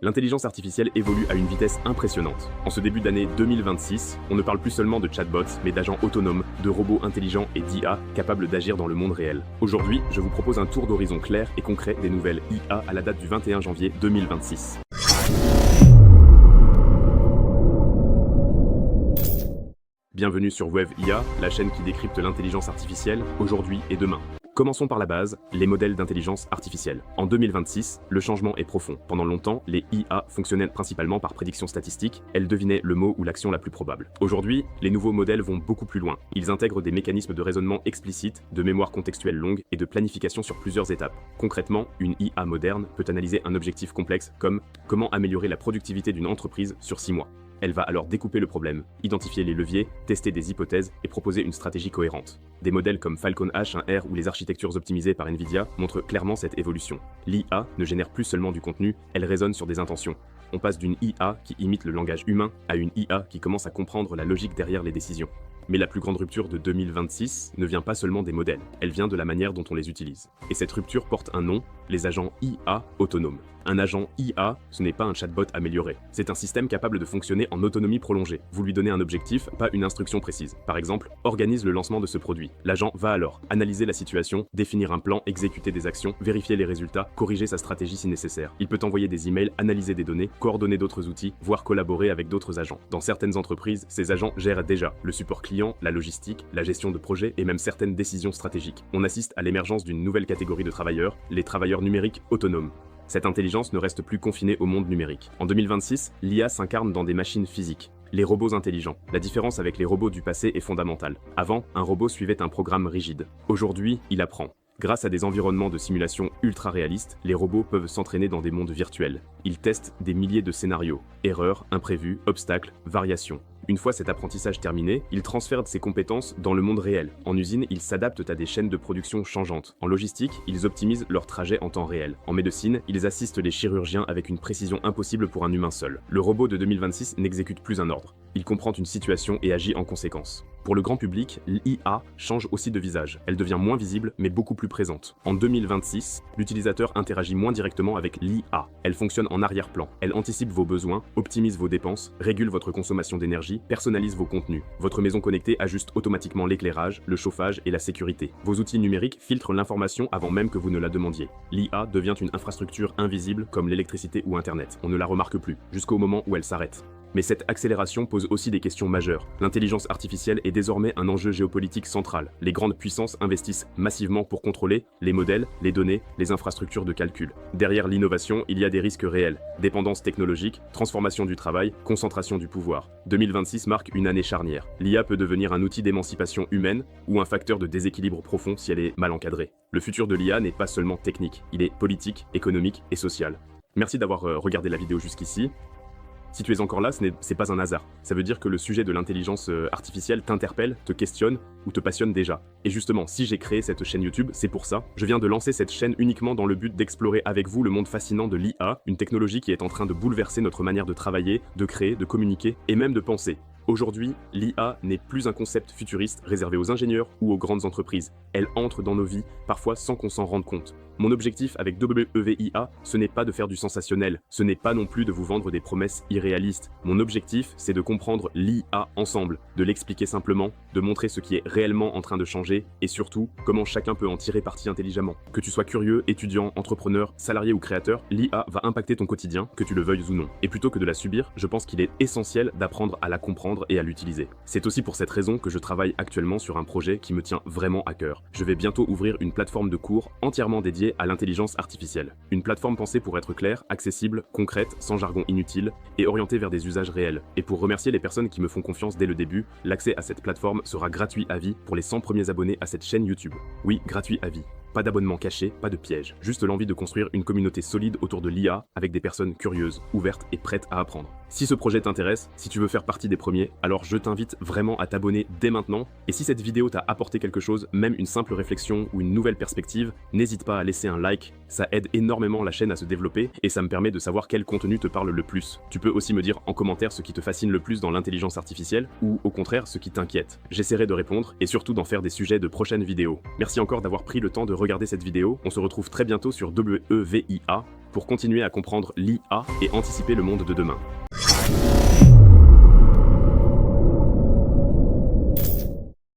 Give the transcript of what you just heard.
L'intelligence artificielle évolue à une vitesse impressionnante. En ce début d'année 2026, on ne parle plus seulement de chatbots, mais d'agents autonomes, de robots intelligents et d'IA capables d'agir dans le monde réel. Aujourd'hui, je vous propose un tour d'horizon clair et concret des nouvelles IA à la date du 21 janvier 2026. Bienvenue sur Wave IA, la chaîne qui décrypte l'intelligence artificielle aujourd'hui et demain. Commençons par la base, les modèles d'intelligence artificielle. En 2026, le changement est profond. Pendant longtemps, les IA fonctionnaient principalement par prédiction statistique, elles devinaient le mot ou l'action la plus probable. Aujourd'hui, les nouveaux modèles vont beaucoup plus loin. Ils intègrent des mécanismes de raisonnement explicites, de mémoire contextuelle longue et de planification sur plusieurs étapes. Concrètement, une IA moderne peut analyser un objectif complexe comme comment améliorer la productivité d'une entreprise sur 6 mois. Elle va alors découper le problème, identifier les leviers, tester des hypothèses et proposer une stratégie cohérente. Des modèles comme Falcon H1R ou les architectures optimisées par Nvidia montrent clairement cette évolution. L'IA ne génère plus seulement du contenu, elle raisonne sur des intentions. On passe d'une IA qui imite le langage humain à une IA qui commence à comprendre la logique derrière les décisions. Mais la plus grande rupture de 2026 ne vient pas seulement des modèles, elle vient de la manière dont on les utilise. Et cette rupture porte un nom, les agents IA autonomes. Un agent IA, ce n'est pas un chatbot amélioré. C'est un système capable de fonctionner en autonomie prolongée. Vous lui donnez un objectif, pas une instruction précise. Par exemple, organise le lancement de ce produit. L'agent va alors analyser la situation, définir un plan, exécuter des actions, vérifier les résultats, corriger sa stratégie si nécessaire. Il peut envoyer des emails, analyser des données, coordonner d'autres outils, voire collaborer avec d'autres agents. Dans certaines entreprises, ces agents gèrent déjà le support client, la logistique, la gestion de projets et même certaines décisions stratégiques. On assiste à l'émergence d'une nouvelle catégorie de travailleurs, les travailleurs numériques autonomes. Cette intelligence ne reste plus confinée au monde numérique. En 2026, l'IA s'incarne dans des machines physiques. Les robots intelligents. La différence avec les robots du passé est fondamentale. Avant, un robot suivait un programme rigide. Aujourd'hui, il apprend. Grâce à des environnements de simulation ultra réalistes, les robots peuvent s'entraîner dans des mondes virtuels. Ils testent des milliers de scénarios, erreurs, imprévus, obstacles, variations. Une fois cet apprentissage terminé, ils transfèrent ses compétences dans le monde réel. En usine, ils s'adaptent à des chaînes de production changeantes. En logistique, ils optimisent leur trajet en temps réel. En médecine, ils assistent les chirurgiens avec une précision impossible pour un humain seul. Le robot de 2026 n'exécute plus un ordre. Il comprend une situation et agit en conséquence. Pour le grand public, l'IA change aussi de visage. Elle devient moins visible, mais beaucoup plus présente. En 2026, l'utilisateur interagit moins directement avec l'IA. Elle fonctionne en arrière-plan. Elle anticipe vos besoins, optimise vos dépenses, régule votre consommation d'énergie, personnalise vos contenus. Votre maison connectée ajuste automatiquement l'éclairage, le chauffage et la sécurité. Vos outils numériques filtrent l'information avant même que vous ne la demandiez. L'IA devient une infrastructure invisible comme l'électricité ou Internet. On ne la remarque plus, jusqu'au moment où elle s'arrête. Mais cette accélération pose aussi des questions majeures. L'intelligence artificielle est désormais un enjeu géopolitique central. Les grandes puissances investissent massivement pour contrôler les modèles, les données, les infrastructures de calcul. Derrière l'innovation, il y a des risques réels. Dépendance technologique, transformation du travail, concentration du pouvoir. 2026 marque une année charnière. L'IA peut devenir un outil d'émancipation humaine ou un facteur de déséquilibre profond si elle est mal encadrée. Le futur de l'IA n'est pas seulement technique, il est politique, économique et social. Merci d'avoir regardé la vidéo jusqu'ici. Si tu es encore là, c'est pas un hasard. Ça veut dire que le sujet de l'intelligence artificielle t'interpelle, te questionne ou te passionne déjà. Et justement, si j'ai créé cette chaîne YouTube, c'est pour ça. Je viens de lancer cette chaîne uniquement dans le but d'explorer avec vous le monde fascinant de l'IA, une technologie qui est en train de bouleverser notre manière de travailler, de créer, de communiquer et même de penser. Aujourd'hui, l'IA n'est plus un concept futuriste réservé aux ingénieurs ou aux grandes entreprises. Elle entre dans nos vies, parfois sans qu'on s'en rende compte. Mon objectif avec WEVIA, ce n'est pas de faire du sensationnel, ce n'est pas non plus de vous vendre des promesses irréalistes. Mon objectif, c'est de comprendre l'IA ensemble, de l'expliquer simplement, de montrer ce qui est réellement en train de changer et surtout, comment chacun peut en tirer parti intelligemment. Que tu sois curieux, étudiant, entrepreneur, salarié ou créateur, l'IA va impacter ton quotidien, que tu le veuilles ou non. Et plutôt que de la subir, je pense qu'il est essentiel d'apprendre à la comprendre et à l'utiliser. C'est aussi pour cette raison que je travaille actuellement sur un projet qui me tient vraiment à cœur. Je vais bientôt ouvrir une plateforme de cours entièrement dédiée à l'intelligence artificielle. Une plateforme pensée pour être claire, accessible, concrète, sans jargon inutile et orientée vers des usages réels. Et pour remercier les personnes qui me font confiance dès le début, l'accès à cette plateforme sera gratuit à vie pour les 100 premiers abonnés à cette chaîne YouTube. Oui, gratuit à vie. Pas d'abonnement caché, pas de piège. Juste l'envie de construire une communauté solide autour de l'IA avec des personnes curieuses, ouvertes et prêtes à apprendre. Si ce projet t'intéresse, si tu veux faire partie des premiers, alors je t'invite vraiment à t'abonner dès maintenant. Et si cette vidéo t'a apporté quelque chose, même une simple réflexion ou une nouvelle perspective, n'hésite pas à laisser un like, ça aide énormément la chaîne à se développer et ça me permet de savoir quel contenu te parle le plus. Tu peux aussi me dire en commentaire ce qui te fascine le plus dans l'intelligence artificielle ou au contraire ce qui t'inquiète. J'essaierai de répondre et surtout d'en faire des sujets de prochaines vidéos. Merci encore d'avoir pris le temps de regarder cette vidéo. On se retrouve très bientôt sur WEVIA pour continuer à comprendre l'IA et anticiper le monde de demain.